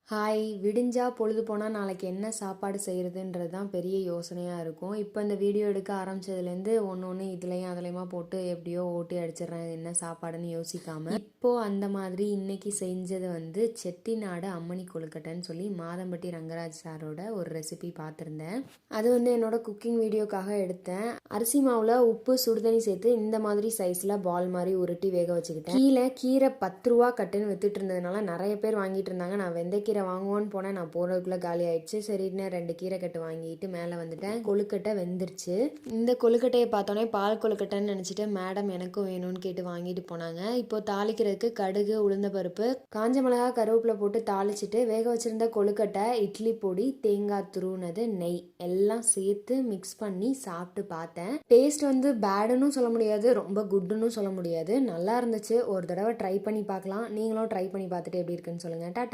Hi! விடிஞ்சா பொழுது போனால் நாளைக்கு என்ன சாப்பாடு செய்கிறதுன்றது தான் பெரிய யோசனையாக இருக்கும். இப்போ இந்த வீடியோ எடுக்க ஆரம்பித்ததுலேருந்து ஒன்று இதுலேயும் அதுலேயுமா போட்டு எப்படியோ ஓட்டி அடிச்சிடுறேன் என்ன சாப்பாடுன்னு யோசிக்காமல். இப்போது அந்த மாதிரி இன்றைக்கி செஞ்சது செட்டிநாடு அம்மணி கொழுக்கட்டைன்னு சொல்லி மாதம்பட்டி ரங்கராஜ் சாரோட ஒரு ரெசிபி பார்த்துருந்தேன். அது என்னோட குக்கிங் வீடியோக்காக எடுத்தேன். அரிசி மாவில் உப்பு சுடுதண்ணி சேர்த்து இந்த மாதிரி சைஸில் பால் மாதிரி உருட்டி வேக வச்சுக்கிட்டேன். கீரை 10 ரூபா கட்டுன்னு வித்துட்டு இருந்ததுனால நிறைய பேர் வாங்கிட்டு இருந்தாங்க. நான் வெந்தயக்கீரை வாங்குவோன்னு போனேன். நான் போகிறதுக்குள்ளே காலி ஆயிடுச்சு. சரின்னு 2 கீரை கட்டு வாங்கிட்டு மேலே வந்துட்டேன். கொழுக்கட்டை வெந்துருச்சு. இந்த கொழுக்கட்டையை பார்த்தோன்னே பால் கொழுக்கட்டைன்னு நினச்சிட்டு மேடம் எனக்கும் வேணும்னு கேட்டு வாங்கிட்டு போனாங்க. இப்போ தாளிக்கிறதுக்கு கடுகு, உளுந்த பருப்பு, காஞ்ச மிளகா, கருவேப்பிலை போட்டு தாளிச்சிட்டு வேக வச்சிருந்த கொழுக்கட்டை, இட்லி பொடி, தேங்காய் துருவுனது, நெய் எல்லாம் சேர்த்து மிக்ஸ் பண்ணி சாப்பிட்டு பார்த்தேன். டேஸ்ட் பேடுன்னு சொல்ல முடியாது, ரொம்ப குட்டுன்னு சொல்ல முடியாது. நல்லா இருந்துச்சு. ஒரு தடவை ட்ரை பண்ணி பார்க்கலாம். நீங்களும் ட்ரை பண்ணி பார்த்துட்டு எப்படி இருக்குன்னு சொல்லுங்கள். டாட்டா.